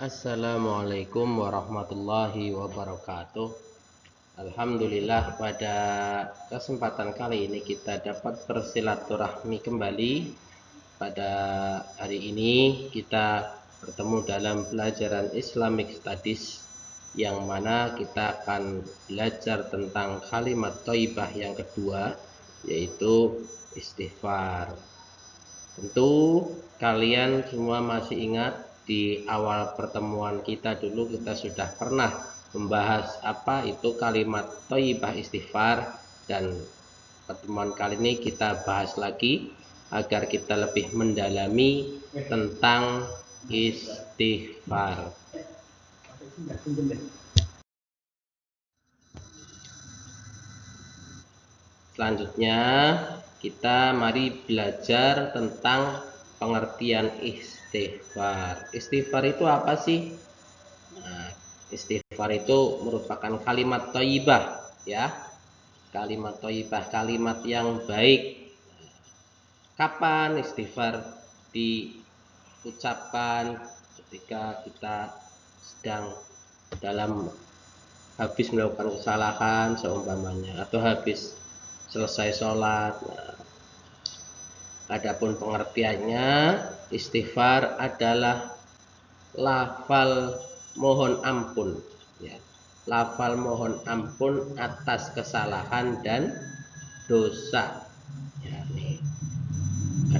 Assalamualaikum warahmatullahi wabarakatuh. Alhamdulillah, pada kesempatan kali ini kita dapat bersilaturahmi kembali. Pada hari ini kita bertemu dalam pelajaran Islamic Studies, yang mana kita akan belajar tentang kalimat thayyibah yang kedua, yaitu istighfar. Tentu kalian semua masih ingat di awal pertemuan kita dulu kita sudah pernah membahas apa itu kalimat thayyibah istighfar, dan pertemuan kali ini kita bahas lagi agar kita lebih mendalami tentang istighfar. Selanjutnya kita mari belajar tentang pengertian istighfar. Istighfar itu apa sih? Nah, istighfar itu merupakan kalimat thayyibah, ya. Kalimat thayyibah, kalimat yang baik. Kapan istighfar diucapkan? Ketika kita sedang habis melakukan kesalahan seumpamanya, atau habis selesai sholat. Nah, adapun pengertiannya, istighfar adalah lafal mohon ampun, ya. Lafal mohon ampun atas kesalahan dan dosa. Ya, nih.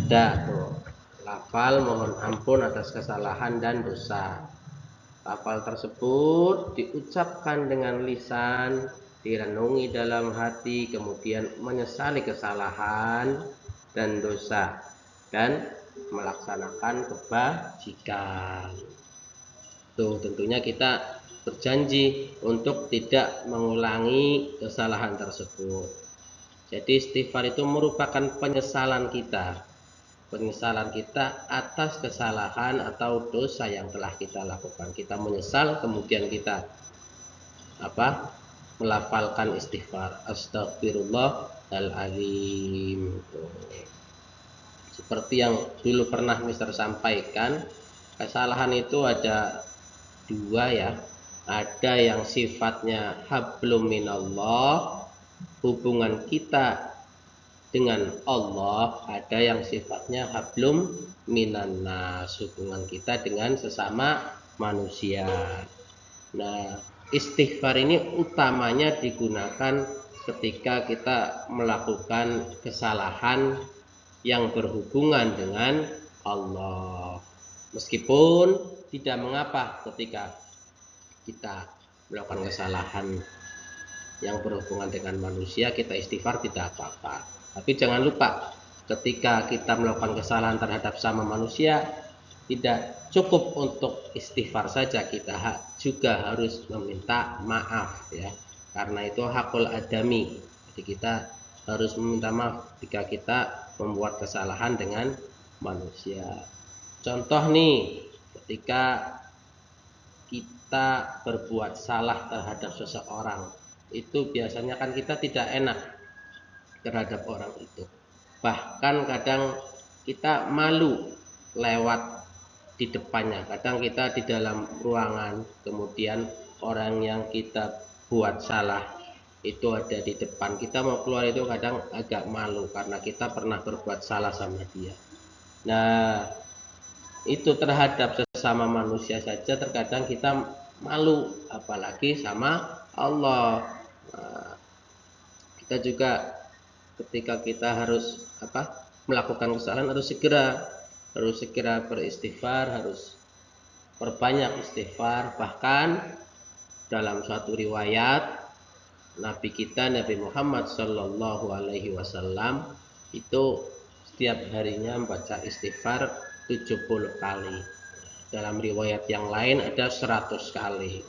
Ada tuh lafal mohon ampun atas kesalahan dan dosa. Lafal tersebut diucapkan dengan lisan, direnungi dalam hati, kemudian menyesali kesalahan dan dosa, dan melaksanakan kebajikan. Tuh, tentunya kita berjanji untuk tidak mengulangi kesalahan tersebut. Jadi istighfar itu merupakan penyesalan kita atas kesalahan atau dosa yang telah kita lakukan. Kita menyesal, kemudian kita melafalkan istighfar, astagfirullahaladzim. Seperti yang dulu pernah Mister sampaikan, kesalahan itu ada dua, ya. Ada yang sifatnya hablum minallah, hubungan kita dengan Allah. Ada yang sifatnya hablum minannas, hubungan kita dengan sesama manusia. Nah, istighfar ini utamanya digunakan ketika kita melakukan kesalahan yang berhubungan dengan Allah. Meskipun tidak mengapa ketika kita melakukan kesalahan yang berhubungan dengan manusia, kita istighfar, tidak apa-apa. Tapi jangan lupa, ketika kita melakukan kesalahan terhadap sama manusia, tidak cukup untuk istighfar saja, kita juga harus meminta maaf, ya. Karena itu hakul adami. Jadi kita harus meminta maaf jika kita membuat kesalahan dengan manusia. Contoh nih, ketika kita berbuat salah terhadap seseorang, itu biasanya kan kita tidak enak terhadap orang itu. Bahkan kadang kita malu lewat di depannya. Kadang kita di dalam ruangan, kemudian orang yang kita buat salah itu ada di depan. Kita mau keluar itu kadang agak malu karena kita pernah berbuat salah sama dia. Nah, itu terhadap sesama manusia saja terkadang kita malu, apalagi sama Allah. Nah, kita juga ketika kita harus melakukan kesalahan harus segera beristighfar, harus perbanyak istighfar. Bahkan dalam suatu riwayat, Nabi kita Nabi Muhammad Sallallahu Alaihi Wasallam itu setiap harinya membaca istighfar 70 kali. Dalam riwayat yang lain ada 100 kali.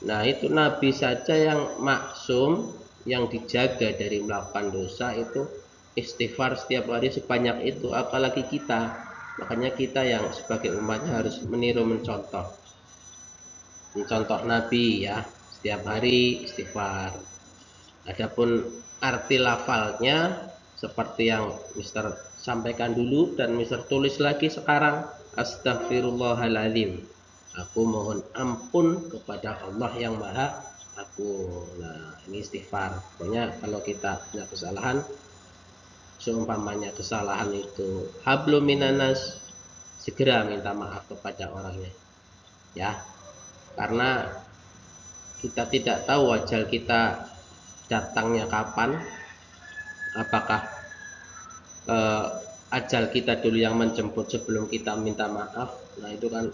Nah, itu Nabi saja yang maksum, yang dijaga dari melakukan dosa, itu istighfar setiap hari sebanyak itu, apalagi kita. Makanya kita yang sebagai umatnya harus meniru, mencontoh Nabi, ya. Setiap hari istighfar. Adapun arti lafalnya seperti yang Mister sampaikan dulu dan Mister tulis lagi sekarang, astagfirullahaladzim. Aku mohon ampun kepada Allah yang Maha Agung. Nah, ini istighfar. Pokoknya kalau kita punya kesalahan, seumpamanya kesalahan itu hablum minanas, segera minta maaf kepada orangnya. Ya, karena kita tidak tahu ajal kita datangnya kapan, apakah eh, ajal kita dulu yang menjemput sebelum kita minta maaf. Nah itu kan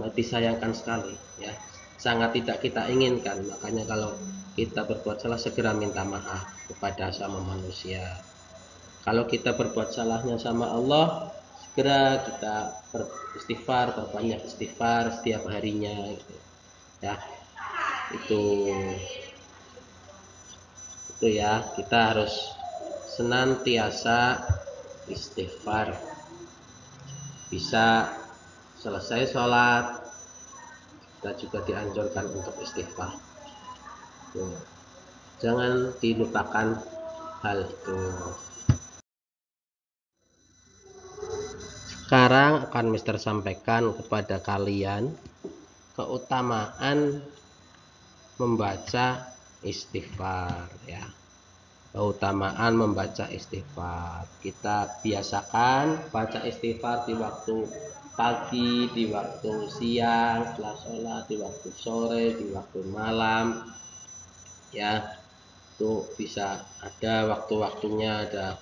disayangkan sekali, ya, sangat tidak kita inginkan. Makanya kalau kita berbuat salah, segera minta maaf kepada sama manusia. Kalau kita berbuat salahnya sama Allah, segera kita beristighfar, berbanyak istighfar setiap harinya, gitu. Ya, itu ya, kita harus senantiasa istighfar. Bisa selesai sholat, kita juga dianjurkan untuk istighfar. Jangan dilupakan hal itu. Sekarang akan Mister sampaikan kepada kalian keutamaan membaca istighfar, ya. Keutamaan membaca istighfar. Kita biasakan baca istighfar di waktu pagi, di waktu siang setelah sholat, di waktu sore, di waktu malam, ya. Itu bisa ada waktu-waktunya, ada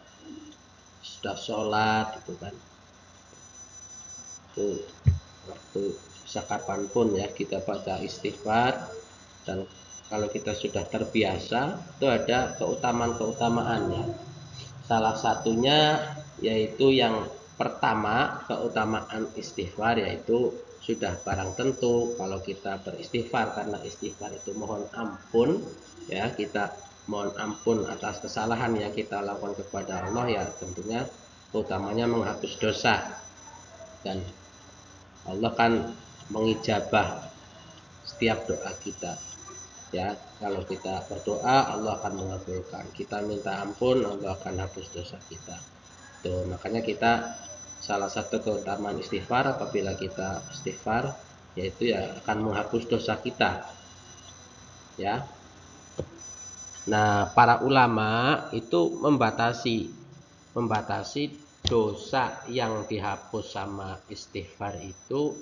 sudah sholat gitu kan. Itu waktu bisa kapanpun ya kita baca istighfar. Dan kalau kita sudah terbiasa, itu ada keutamaan-keutamaannya. Salah satunya yaitu yang pertama, keutamaan istighfar, yaitu sudah barang tentu kalau kita beristighfar, karena istighfar itu mohon ampun, ya, kita mohon ampun atas kesalahan yang kita lakukan kepada Allah, ya tentunya keutamanya menghapus dosa. Dan Allah kan mengijabah setiap doa kita, ya. Kalau kita berdoa, Allah akan mengabulkan. Kita minta ampun, Allah akan hapus dosa kita. Tuh, makanya kita salah satu keutamaan istighfar, apabila kita istighfar, yaitu ya akan menghapus dosa kita, ya. Nah, para ulama itu membatasi dosa yang dihapus sama istighfar itu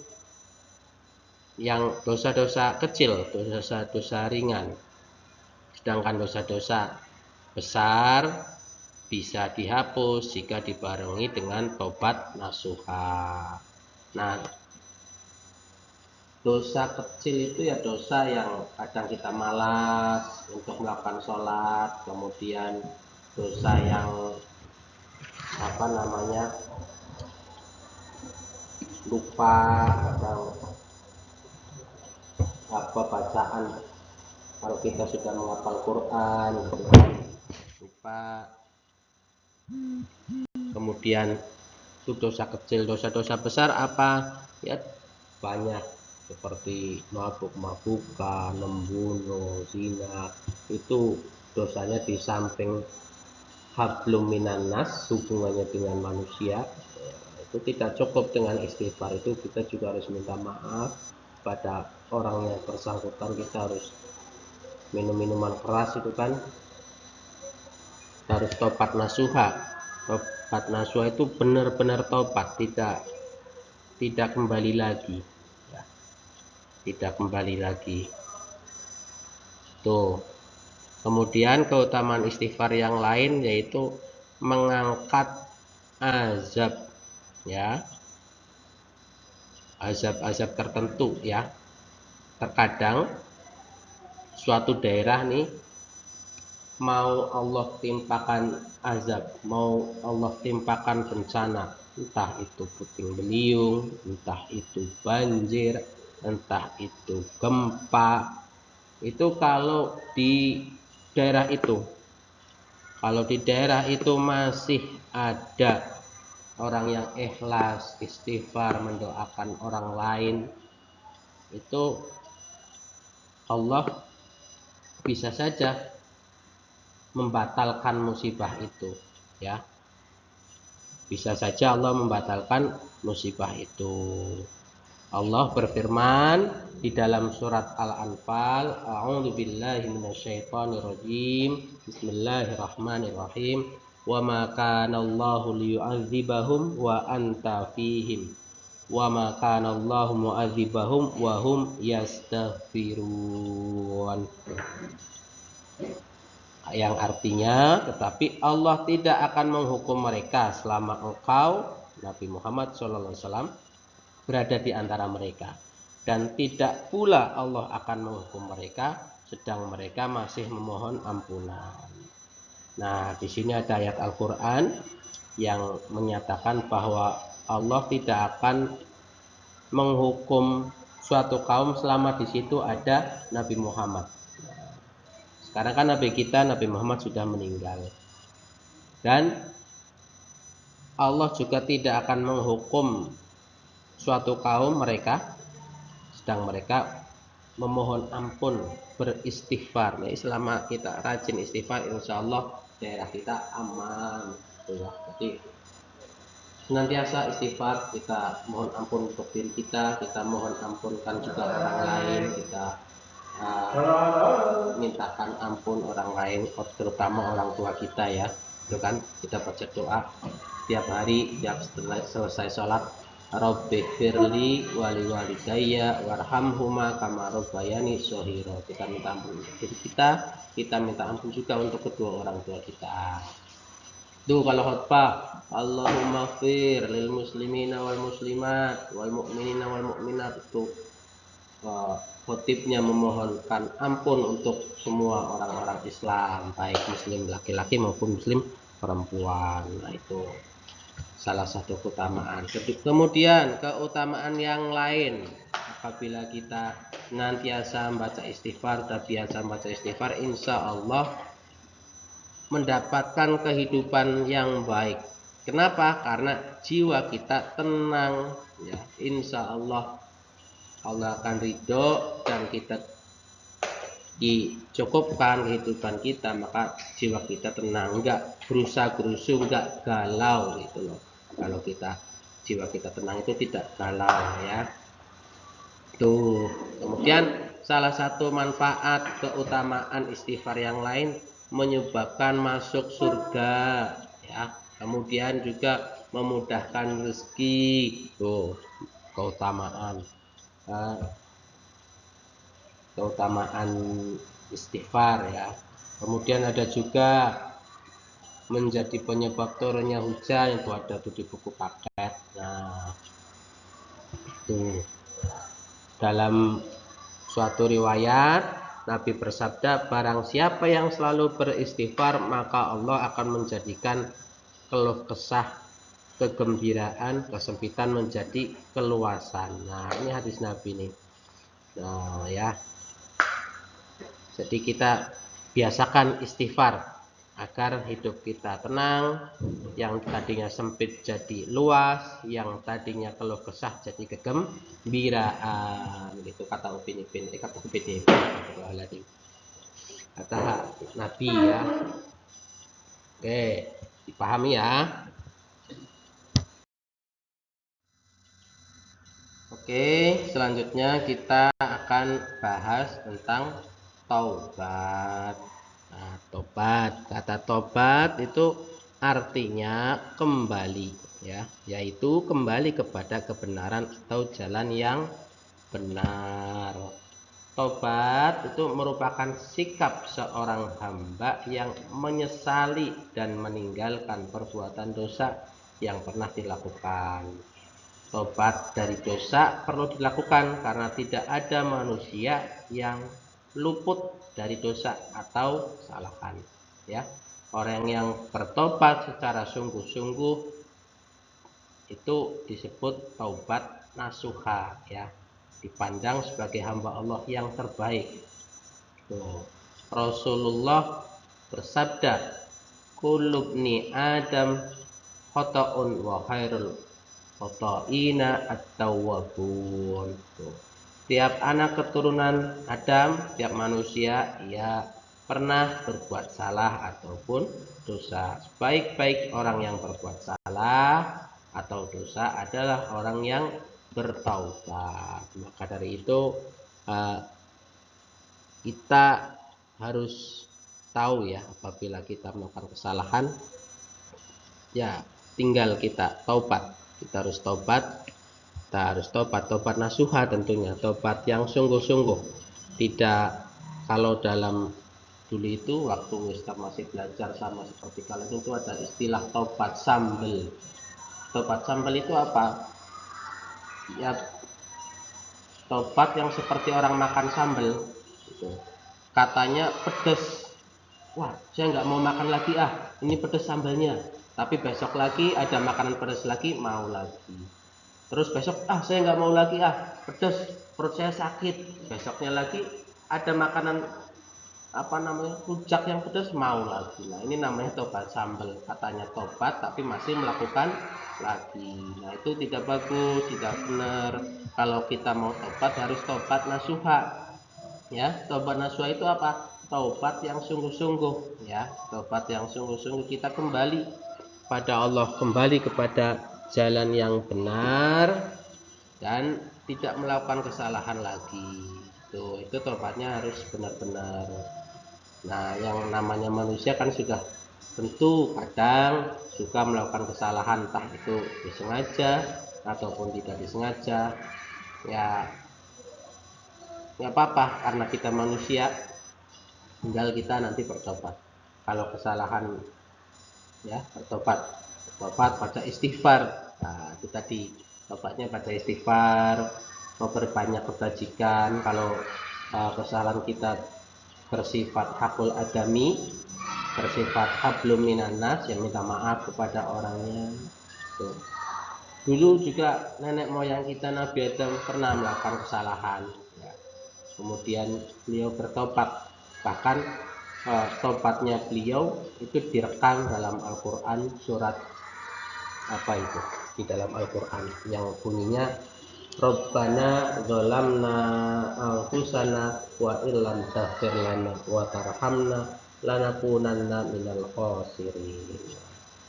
yang dosa-dosa kecil, dosa-dosa ringan. Sedangkan dosa-dosa besar bisa dihapus jika dibarengi dengan tobat nasuha. Nah, dosa kecil itu ya dosa yang kadang kita malas untuk melakukan sholat, kemudian dosa yang lupa atau bacaan, kalau kita sudah menghafal Quran gitu kan, lupa. Kemudian itu dosa kecil. Dosa-dosa besar apa? Ya banyak, seperti mabuk-mabukan, membunuh, zina. Itu dosanya di samping hablum minannas, hubungannya dengan manusia, itu tidak cukup dengan istighfar. Itu kita juga harus minta maaf pada orang yang bersangkutan. Kita harus minum minuman keras itu kan, harus tobat nasuha. Tobat nasuha itu benar-benar tobat, tidak kembali lagi, ya. Tidak kembali lagi. Tuh. Kemudian keutamaan istighfar yang lain yaitu mengangkat azab, ya. Azab-azab tertentu, ya. Terkadang suatu daerah nih mau Allah timpakan azab, mau Allah timpakan bencana, entah itu puting beliung, entah itu banjir, entah itu gempa. Itu daerah itu kalau di daerah itu masih ada orang yang ikhlas istighfar mendoakan orang lain, itu Allah bisa saja membatalkan musibah itu, ya. Bisa saja Allah membatalkan musibah itu. Allah berfirman di dalam surat Al-Anfal, A'udzubillahi minasyaitonirrajim. Bismillahirrahmanirrahim. Wa ma kana Allahu liyu'adzibahum wa anta fihim. Wa ma kana Allahu mu'adzibahum wa hum yastaghfirun. Yang artinya, tetapi Allah tidak akan menghukum mereka selama engkau Nabi Muhammad SAW berada di antara mereka, dan tidak pula Allah akan menghukum mereka sedang mereka masih memohon ampunan. Nah, di sini ada ayat Al-Qur'an yang menyatakan bahwa Allah tidak akan menghukum suatu kaum selama di situ ada Nabi Muhammad. Sekarang kan Nabi kita, Nabi Muhammad sudah meninggal. Dan Allah juga tidak akan menghukum suatu kaum mereka sedang mereka memohon ampun, beristighfar. Nah, selama kita rajin istighfar, insya Allah daerah kita aman. Jadi senantiasa istighfar, kita mohon ampun untuk diri kita mohon ampunkan juga orang lain, kita mintakan ampun orang lain, terutama orang tua kita ya. Itu kan kita baca doa tiap hari, tiap setelah selesai sholat, Rabbighfirli wali walidayya warhamhuma kama rabbayani shaghira. Kita minta ampun untuk diri kita minta ampun juga untuk kedua orang tua kita. Itu kalau khutbah, Allahumma fir lil muslimina wal muslimat wal mu'minina wal mu'minat. Itu khotibnya memohonkan ampun untuk semua orang-orang Islam, baik muslim laki-laki maupun muslim perempuan. Nah, itu salah satu keutamaan. Kemudian keutamaan yang lain, apabila kita nantiasa membaca istighfar, insya Allah mendapatkan kehidupan yang baik. Kenapa? Karena jiwa kita tenang ya. Insya Allah akan ridho dan kita dicukupkan kehidupan kita, maka jiwa kita tenang, enggak gerusa-gerusu, enggak galau gitu loh. Kalau jiwa kita tenang itu tidak galau ya. Tuh. Kemudian salah satu manfaat keutamaan istighfar yang lain menyebabkan masuk surga ya. Kemudian juga memudahkan rezeki. Tuh, keutamaan istighfar ya. Kemudian ada juga menjadi penyebab turunnya hujan, itu ada di buku paket. Nah, itu dalam suatu riwayat Nabi bersabda, barang siapa yang selalu beristighfar maka Allah akan menjadikan keluh kesah, kegembiraan, kesempitan menjadi keluasan. Nah, ini hadis Nabi nih. Nah, ya. Jadi kita biasakan istighfar agar hidup kita tenang, yang tadinya sempit jadi luas, yang tadinya keluh kesah jadi kegembiraan. Itu kata Upin Ipin, kata Nabi ya. Oke, dipahami ya. Oke, selanjutnya kita akan bahas tentang taubat. Nah, tobat, kata tobat itu artinya kembali ya, yaitu kembali kepada kebenaran atau jalan yang benar. Tobat itu merupakan sikap seorang hamba yang menyesali dan meninggalkan perbuatan dosa yang pernah dilakukan. Tobat dari dosa perlu dilakukan karena tidak ada manusia yang luput dari dosa atau kesalahan ya. Orang yang bertobat secara sungguh-sungguh itu disebut taubat nasuha ya, dipandang sebagai hamba Allah yang terbaik. Rasulullah bersabda, kullu ibni Adam khata'un wa khairul khata'ina at-tawwabun. Tiap anak keturunan Adam, tiap manusia ya pernah berbuat salah ataupun dosa. Sebaik-baik orang yang berbuat salah atau dosa adalah orang yang bertaubat. Maka dari itu kita harus tahu ya, apabila kita melakukan kesalahan ya tinggal kita taubat. Kita harus tobat nasuha tentunya, tobat yang sungguh-sungguh. Tidak kalau dalam dulu itu waktu Ustaz masih belajar sama seperti kalian itu ada istilah tobat sambel. Tobat sambel itu apa? Ya tobat yang seperti orang makan sambel gitu. Katanya pedes, wah saya nggak mau makan lagi ini pedes sambalnya. Tapi besok lagi ada makanan pedes lagi, mau lagi. Terus besok saya nggak mau lagi pedes, perut saya sakit. Besoknya lagi ada makanan rujak yang pedas, mau lagi. Nah ini namanya tobat sambal. Katanya tobat tapi masih melakukan lagi. Nah itu tidak bagus, tidak benar. Kalau kita mau tobat harus tobat nasuha. Ya, tobat nasuha itu apa? Tobat yang sungguh-sungguh. Ya, tobat yang sungguh-sungguh. Kita kembali pada Allah, kembali kepada jalan yang benar dan tidak melakukan kesalahan lagi. Itu tobatnya harus benar-benar. Nah, yang namanya manusia kan sudah tentu kadang suka melakukan kesalahan, entah itu disengaja ataupun tidak disengaja. Ya, nggak apa-apa karena kita manusia, tinggal kita nanti bertobat. Kalau kesalahan ya bertobat baca istighfar. Nah, itu tadi tobatnya baca istighfar, memperbanyak kebajikan. Kalau kesalahan kita bersifat hakul adami, bersifat hablum minanas, yang minta maaf kepada orangnya. Tuh. Dulu juga nenek moyang kita Nabi Adam pernah melakukan kesalahan, ya. Kemudian beliau bertobat, bahkan tobatnya beliau itu direkam dalam Al-Quran, surat apa itu di dalam Al-Quran yang bunyinya Rabbana dzalamna anfusana wa illam taghfir lana wa tarhamna lanakunanna minal khasirin.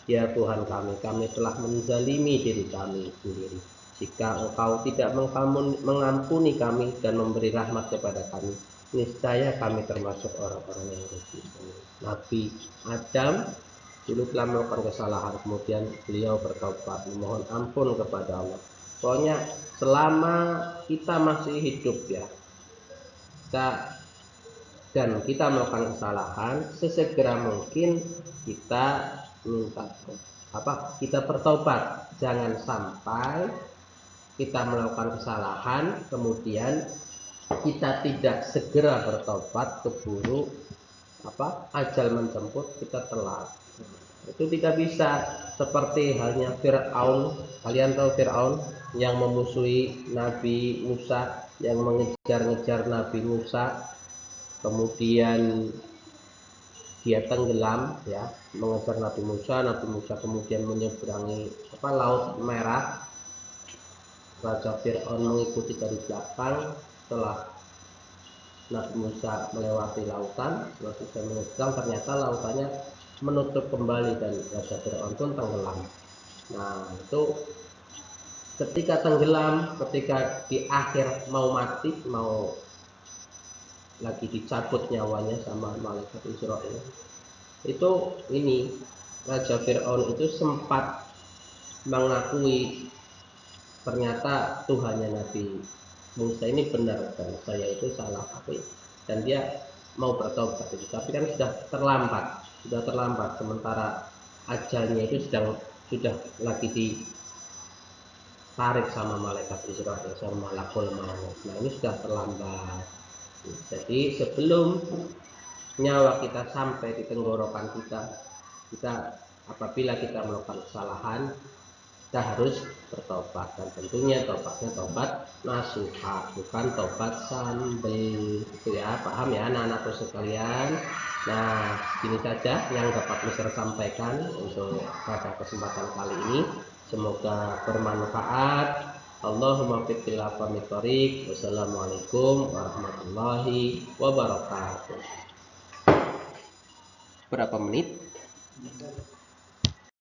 Ya Tuhan kami telah menzalimi diri kami sendiri. Jika Engkau tidak mengampuni kami dan memberi rahmat kepada kami, niscaya kami termasuk orang-orang yang rugi. Nabi Adam dulu telah melakukan kesalahan, kemudian beliau bertobat memohon ampun kepada Allah. Pokoknya selama kita masih hidup ya, dan kita melakukan kesalahan, sesegera mungkin kita kita bertobat. Jangan sampai kita melakukan kesalahan kemudian kita tidak segera bertobat, keburu ajal menjemput, kita telat. Itu tidak bisa. Seperti halnya Fir'aun. Kalian tahu Fir'aun yang memusuhi Nabi Musa, yang mengejar-ngejar Nabi Musa, kemudian dia tenggelam ya, mengejar Nabi Musa kemudian menyeberangi Laut Merah. Raja Fir'aun mengikuti dari belakang. Setelah Nabi Musa melewati lautan, setelah selesai menyeberang, ternyata lautannya menutup kembali dan Raja Fir'aun pun tenggelam. Nah itu ketika tenggelam, ketika di akhir mau mati, mau lagi dicabut nyawanya sama malaikat Israel, itu ini Raja Fir'aun itu sempat mengakui ternyata Tuhannya Nabi Musa ini benar dan saya itu salah, dan dia mau bertobat itu, tapi kan sudah terlambat, sementara ajalnya itu sudah lagi ditarik sama malaikat Israel, sama malakul maut. Nah ini sudah terlambat. Jadi sebelum nyawa kita sampai di tenggorokan kita apabila kita melakukan kesalahan, kita harus bertobat, dan tentunya tobatnya tobat nasuha, bukan tobat sambel. Itu ya, paham ya anak-anakku sekalian. Nah ini saja yang dapat Mister sampaikan untuk pada kesempatan kali ini, semoga bermanfaat. Allahumma fiqhil aqwamit thoriq. Wassalamualaikum warahmatullahi wabarakatuh. berapa menit?